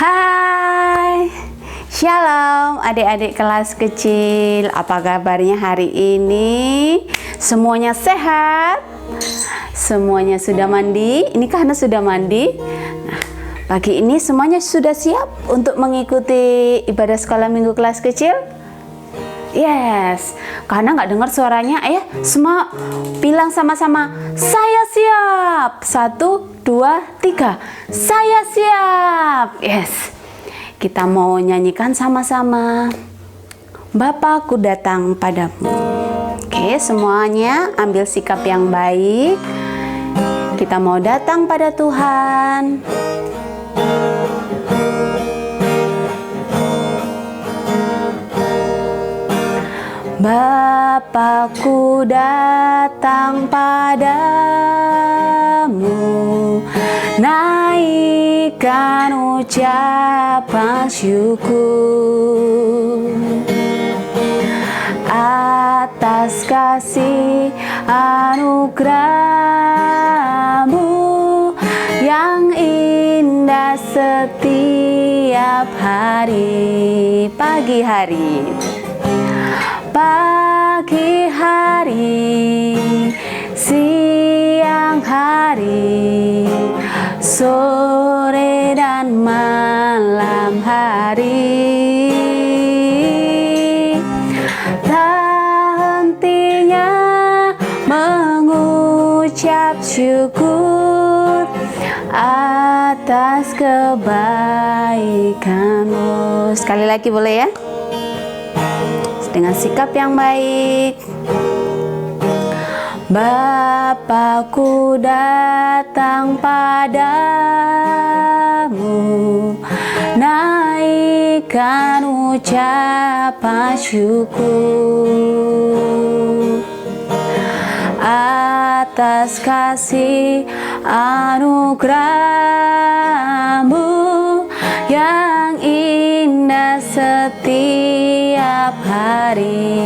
Hai, Shalom adik-adik kelas kecil. Apa kabarnya hari ini? Semuanya sehat? Semuanya sudah mandi? Ini karena sudah mandi. Nah, pagi ini semuanya sudah siap untuk mengikuti ibadah sekolah minggu kelas kecil? Yes, karena nggak dengar suaranya, semua bilang sama-sama, saya siap. 1, 2, 3, saya siap. Yes, kita mau nyanyikan sama-sama. Bapakku datang padamu. Oke, semuanya ambil sikap yang baik. Kita mau datang pada Tuhan. Bapakku datang padamu, naikkan ucapan syukur atas kasih anugerah-Mu yang indah setiap hari. Pagi hari, siang hari, sore dan malam hari, tak hentinya mengucap syukur atas kebaikan-Mu. Sekali lagi boleh ya? Dengan sikap yang baik. Bapakku datang padamu, naikkan ucapan syukur atas kasih anugerah-Mu yang indah setiap hari.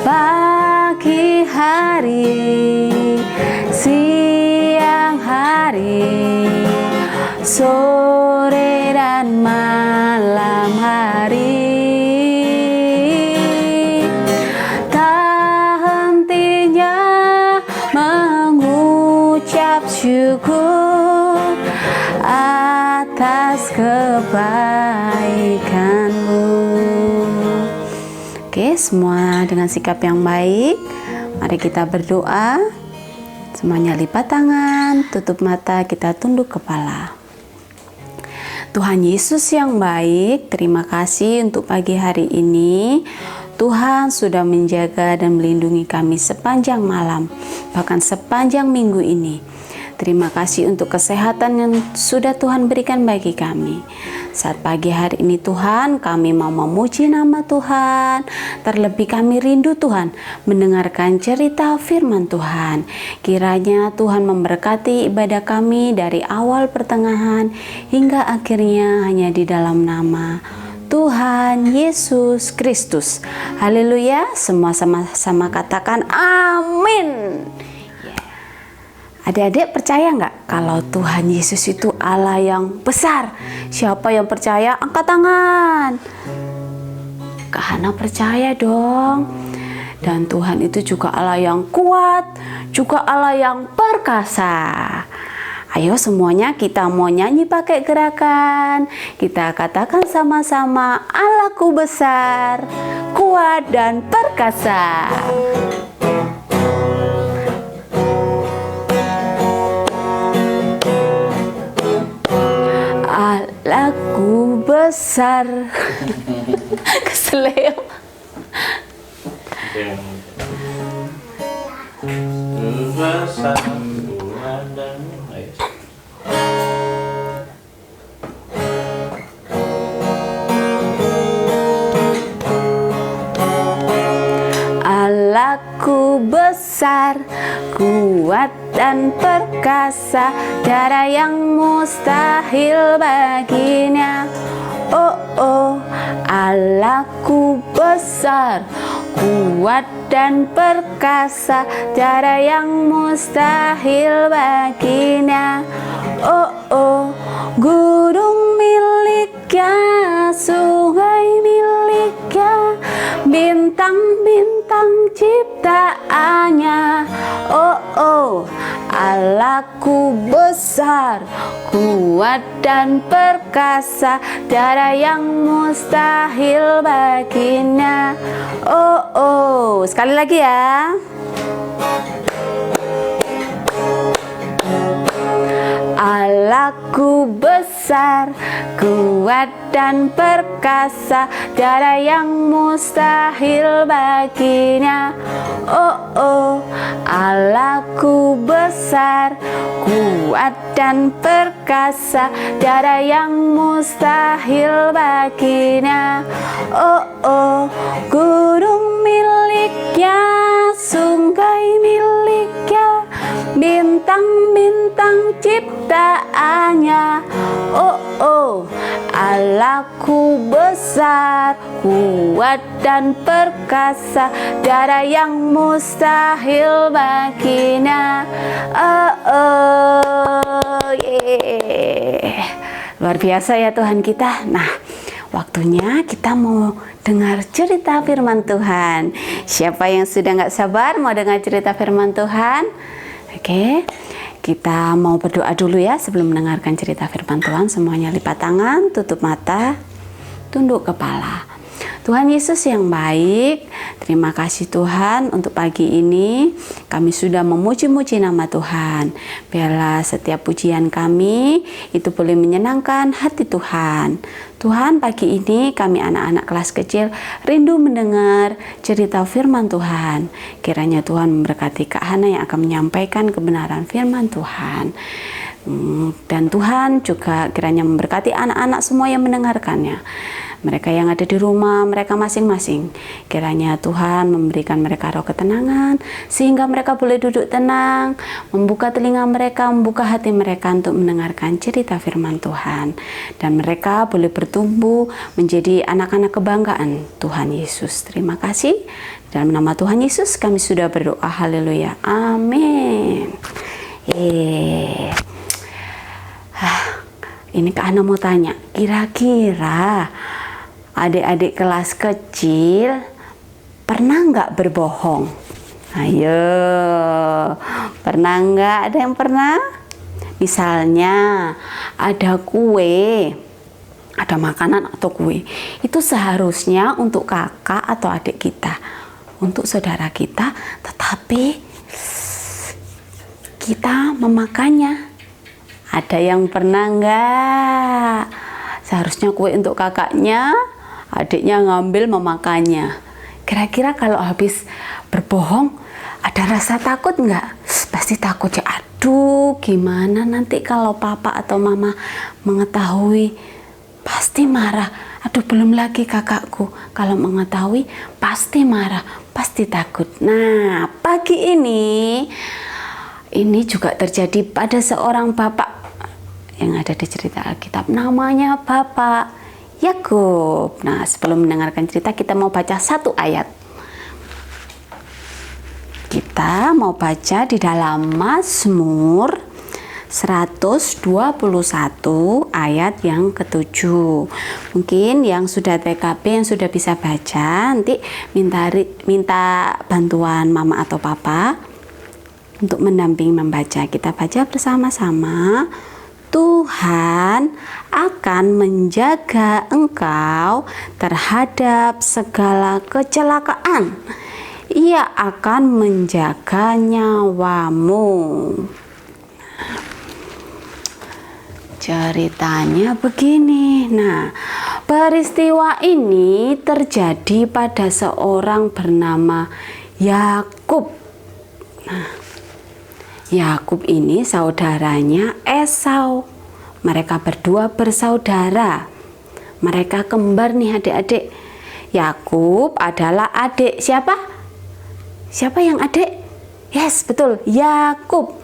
Pagi hari, siang hari, sore dan malam hari, tak hentinya mengucap syukur atas kebaikan-Mu. Oke, semua dengan sikap yang baik. Mari kita berdoa. Semuanya lipat tangan, tutup mata, kita tunduk kepala. Tuhan Yesus yang baik, terima kasih untuk pagi hari ini. Tuhan sudah menjaga dan melindungi kami sepanjang malam, bahkan sepanjang minggu ini. Terima kasih untuk kesehatan yang sudah Tuhan berikan bagi kami. Saat pagi hari ini Tuhan, kami mau memuji nama Tuhan. Terlebih kami rindu Tuhan mendengarkan cerita firman Tuhan. Kiranya Tuhan memberkati ibadah kami dari awal pertengahan hingga akhirnya hanya di dalam nama Tuhan Yesus Kristus. Haleluya, semua sama-sama katakan amin. Adik-adik percaya nggak kalau Tuhan Yesus itu Allah yang besar? Siapa yang percaya? Angkat tangan. Kak Hana percaya dong. Dan Tuhan itu juga Allah yang kuat, juga Allah yang perkasa. Ayo semuanya kita mau nyanyi pakai gerakan. Kita katakan sama-sama, Allahku besar, kuat dan perkasa. Allahku besar. Keseleo. Besar Tuhan dan Allahku besar, kuat dan perkasa, tiada yang mustahil baginya. Oh, oh, Allahku besar, kuat dan perkasa, tiada yang mustahil baginya. Oh oh, gunung miliknya, sungai miliknya, bintang-bintang ciptaannya. Oh oh, Allahku besar, kuat dan perkasa, tiada yang mustahil baginya. Oh oh, sekali lagi ya. Allahku besar, kuat dan perkasa, tiada yang mustahil baginya. Oh oh, Allahku besar, kuat dan perkasa, tiada yang mustahil baginya. Oh oh, gunung miliknya, sungai miliknya, bintang-bintang ciptaannya. Oh oh, Allahku besar, kuat dan perkasa, tiada yang mustahil baginya. Oh oh, yeah. Luar biasa ya Tuhan kita. Nah, waktunya kita mau dengar cerita firman Tuhan. Siapa yang sudah nggak sabar mau dengar cerita firman Tuhan? Oke, kita mau berdoa dulu ya sebelum mendengarkan cerita firman Tuhan. Semuanya lipat tangan, tutup mata, tunduk kepala. Tuhan Yesus yang baik, terima kasih Tuhan untuk pagi ini kami sudah memuji-muji nama Tuhan. Biarlah setiap pujian kami itu boleh menyenangkan hati Tuhan. Tuhan, pagi ini kami anak-anak kelas kecil rindu mendengar cerita firman Tuhan. Kiranya Tuhan memberkati Kak Hana yang akan menyampaikan kebenaran firman Tuhan. Dan Tuhan juga kiranya memberkati anak-anak semua yang mendengarkannya. Mereka yang ada di rumah mereka masing-masing, kiranya Tuhan memberikan mereka roh ketenangan sehingga mereka boleh duduk tenang, membuka telinga mereka, membuka hati mereka untuk mendengarkan cerita firman Tuhan, dan mereka boleh bertumbuh menjadi anak-anak kebanggaan Tuhan Yesus. Terima kasih, dalam nama Tuhan Yesus kami sudah berdoa. Haleluya, amin. Ini Kak Hana mau tanya, kira-kira adik-adik kelas kecil pernah nggak berbohong? Ayo, pernah nggak? Ada yang pernah? Misalnya ada kue, ada makanan atau kue, itu seharusnya untuk kakak atau adik kita, untuk saudara kita, tetapi kita memakannya. Ada yang pernah nggak? Seharusnya kue untuk kakaknya, adiknya ngambil memakannya. Kira-kira kalau habis berbohong ada rasa takut nggak? Pasti takut ya. Aduh, gimana nanti kalau papa atau mama mengetahui, pasti marah. Aduh, belum lagi kakakku kalau mengetahui pasti marah, pasti takut. Nah, pagi ini juga terjadi pada seorang bapak yang ada di cerita Alkitab, namanya Bapak Yakub. Nah, sebelum mendengarkan cerita kita mau baca satu ayat. Kita mau baca di dalam Mazmur 121 ayat yang ke-7. Mungkin yang sudah TKP, yang sudah bisa baca, nanti minta bantuan mama atau papa untuk mendampingi membaca. Kita baca bersama-sama. Tuhan akan menjaga engkau terhadap segala kecelakaan. Ia akan menjaga nyawamu. Ceritanya begini. Nah, peristiwa ini terjadi pada seorang bernama Yakub. Nah, Yakub ini saudaranya Esau. Mereka berdua bersaudara. Mereka kembar nih adik-adik. Yakub adalah adik siapa? Siapa yang adik? Yes, betul, Yakub.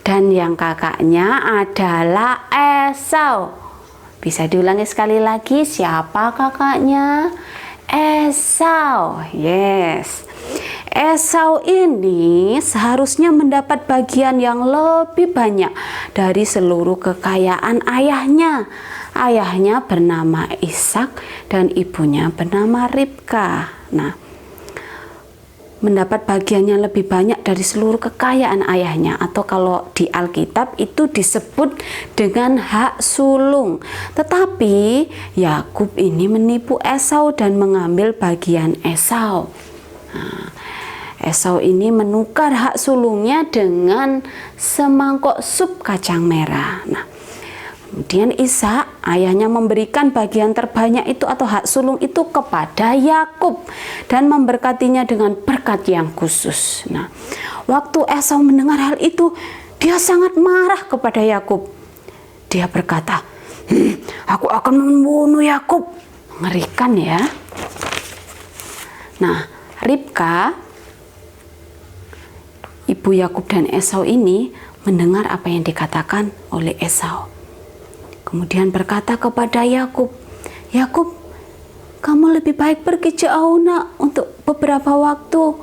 Dan yang kakaknya adalah Esau. Bisa diulangi sekali lagi, siapa kakaknya? Esau. Yes. Esau ini seharusnya mendapat bagian yang lebih banyak dari seluruh kekayaan ayahnya. Ayahnya bernama Ishak dan ibunya bernama Ribka. Nah, mendapat bagian yang lebih banyak dari seluruh kekayaan ayahnya, atau kalau di Alkitab itu disebut dengan hak sulung. Tetapi Yakub ini menipu Esau dan mengambil bagian Esau. Nah, Esau ini menukar hak sulungnya dengan semangkok sup kacang merah. Nah, kemudian Ishak ayahnya memberikan bagian terbanyak itu atau hak sulung itu kepada Yakub dan memberkatinya dengan berkat yang khusus. Nah, waktu Esau mendengar hal itu, dia sangat marah kepada Yakub. Dia berkata, aku akan membunuh Yakub. Mengerikan ya. Nah, Ribka, ibu Yakub dan Esau ini mendengar apa yang dikatakan oleh Esau. Kemudian berkata kepada Yakub, Yakub, kamu lebih baik pergi jauh nak untuk beberapa waktu.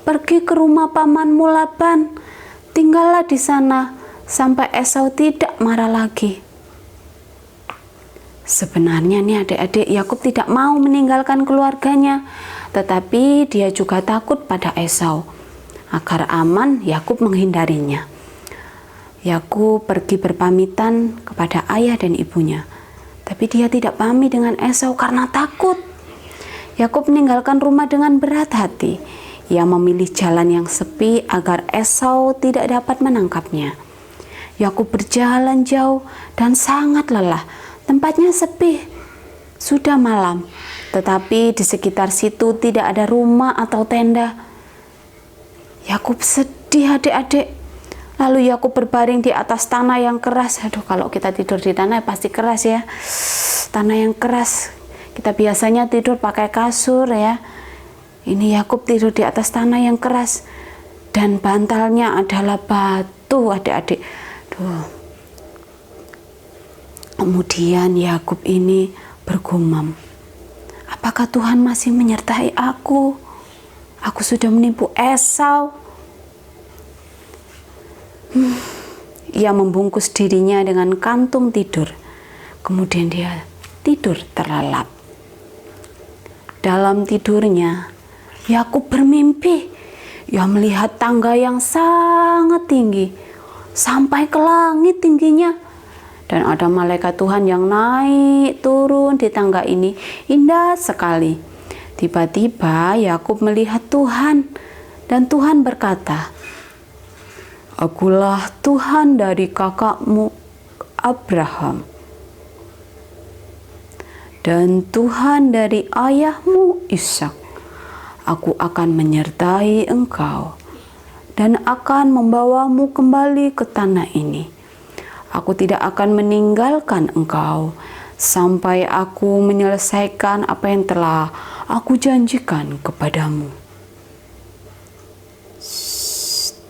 Pergi ke rumah pamanmu Laban. Tinggallah di sana sampai Esau tidak marah lagi. Sebenarnya nih adik-adik, Yakub tidak mau meninggalkan keluarganya, tetapi dia juga takut pada Esau. Agar aman, Yakub menghindarinya. Yakub pergi berpamitan kepada ayah dan ibunya, tapi dia tidak pamit dengan Esau karena takut. Yakub meninggalkan rumah dengan berat hati. Ia memilih jalan yang sepi agar Esau tidak dapat menangkapnya. Yakub berjalan jauh dan sangat lelah. Tempatnya sepi, sudah malam, tetapi di sekitar situ tidak ada rumah atau tenda. Yakub sedih adik-adik. Lalu Yakub berbaring di atas tanah yang keras. Aduh, kalau kita tidur di tanah pasti keras ya. Tanah yang keras. Kita biasanya tidur pakai kasur ya. Ini Yakub tidur di atas tanah yang keras. Dan bantalnya adalah batu adik-adik. Duh. Kemudian Yakub ini bergumam, apakah Tuhan masih menyertai aku? Aku sudah menipu Esau. Ia membungkus dirinya dengan kantung tidur. Kemudian dia tidur terlelap. Dalam tidurnya, Yakub bermimpi. Ia melihat tangga yang sangat tinggi, sampai ke langit tingginya. Dan ada malaikat Tuhan yang naik turun di tangga ini, indah sekali. Tiba-tiba Yakub melihat Tuhan, dan Tuhan berkata, Akulah Tuhan dari kakakmu Abraham, dan Tuhan dari ayahmu Ishak. Aku akan menyertai engkau, dan akan membawamu kembali ke tanah ini. Aku tidak akan meninggalkan engkau sampai aku menyelesaikan apa yang telah aku janjikan kepadamu.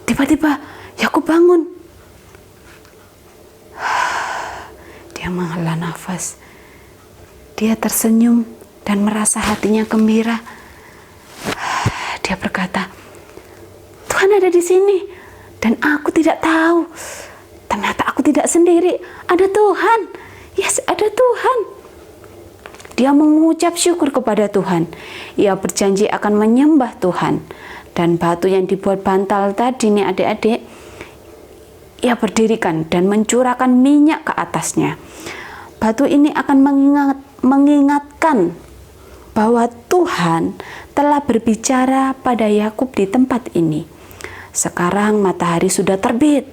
Tiba-tiba Yakub bangun. Dia menghela nafas. Dia tersenyum dan merasa hatinya gembira. Dia berkata, Tuhan ada di sini dan aku tidak tahu. Ternyata aku tidak sendiri, ada Tuhan. Yes, ada Tuhan. Dia mengucap syukur kepada Tuhan. Ia berjanji akan menyembah Tuhan. Dan batu yang dibuat bantal tadi nih adik-adik, ia berdirikan dan mencurahkan minyak ke atasnya. Batu ini akan mengingatkan bahwa Tuhan telah berbicara pada Yakub di tempat ini. Sekarang matahari sudah terbit,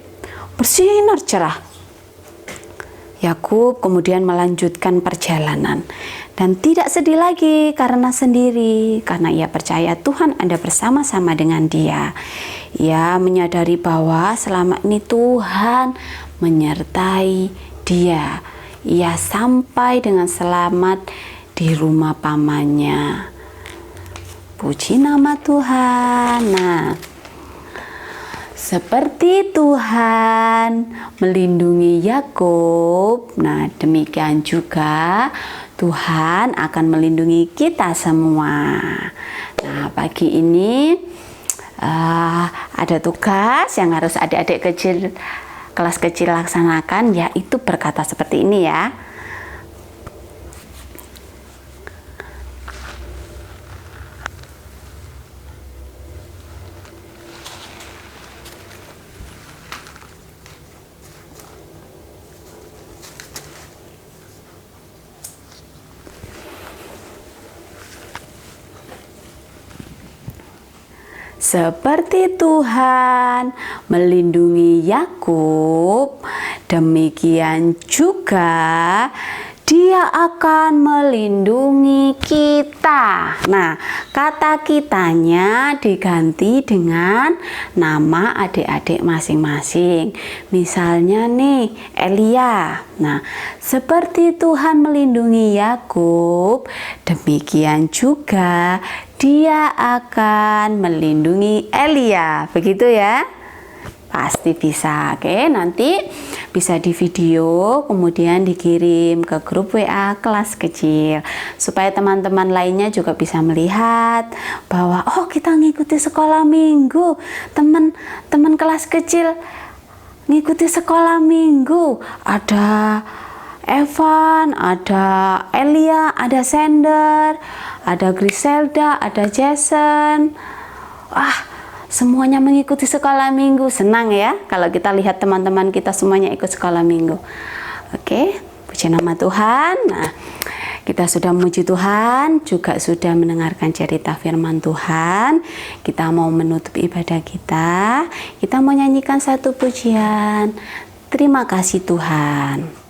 bersinar cerah. Yakub kemudian melanjutkan perjalanan dan tidak sedih lagi karena sendiri, karena ia percaya Tuhan ada bersama-sama dengan dia. Ia menyadari bahwa selama ini Tuhan menyertai dia. Ia sampai dengan selamat di rumah pamannya. Puji nama Tuhan. Nah, seperti Tuhan melindungi Yakub, nah demikian juga Tuhan akan melindungi kita semua. Nah, pagi ini ada tugas yang harus adik-adik kecil, kelas kecil laksanakan, yaitu berkata seperti ini ya. Seperti Tuhan melindungi Yakub, demikian juga Dia akan melindungi kita. Nah, kata kitanya diganti dengan nama adik-adik masing-masing. Misalnya nih, Elia. Nah, seperti Tuhan melindungi Yakub, demikian juga Dia akan melindungi Elia. Begitu ya? Pasti bisa. Oke, nanti bisa di video, kemudian dikirim ke grup WA kelas kecil supaya teman-teman lainnya juga bisa melihat bahwa oh, kita ngikuti sekolah minggu. Teman-teman kelas kecil ngikuti sekolah minggu. Ada Evan, ada Elia, ada Sander, ada Griselda, ada Jason. Semuanya mengikuti sekolah minggu. Senang ya kalau kita lihat teman-teman kita semuanya ikut sekolah minggu. Oke, puji nama Tuhan. Nah, kita sudah memuji Tuhan, juga sudah mendengarkan cerita firman Tuhan. Kita mau menutup ibadah kita. Kita mau nyanyikan satu pujian. Terima kasih Tuhan.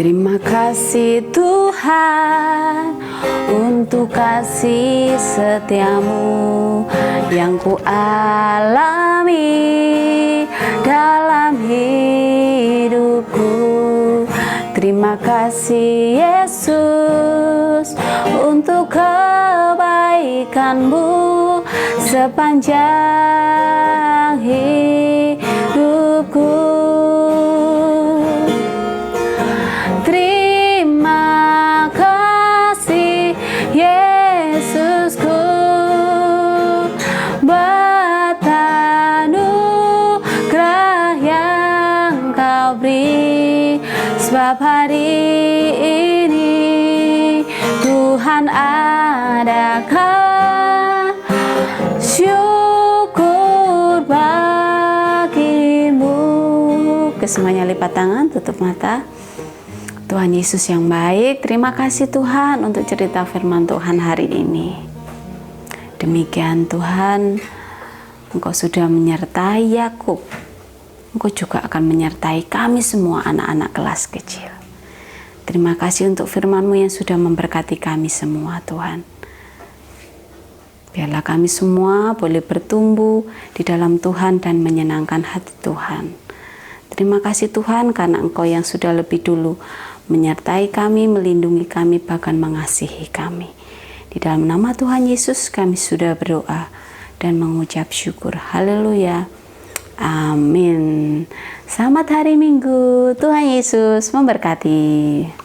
Terima kasih Tuhan untuk kasih setiamu yang ku alami dalam hidupku. Terima kasih Yesus untuk kebaikanmu sepanjang hidupku. Sebab hari ini Tuhan adakan syukur bagimu. Kesemuanya lipat tangan, tutup mata. Tuhan Yesus yang baik, terima kasih Tuhan untuk cerita firman Tuhan hari ini. Demikian Tuhan, Engkau sudah menyertai Yakub. Engkau juga akan menyertai kami semua anak-anak kelas kecil. Terima kasih untuk firman-Mu yang sudah memberkati kami semua Tuhan. Biarlah kami semua boleh bertumbuh di dalam Tuhan dan menyenangkan hati Tuhan. Terima kasih Tuhan karena Engkau yang sudah lebih dulu menyertai kami, melindungi kami, bahkan mengasihi kami. Di dalam nama Tuhan Yesus kami sudah berdoa dan mengucap syukur. Haleluya. Amin. Selamat hari Minggu. Tuhan Yesus memberkati.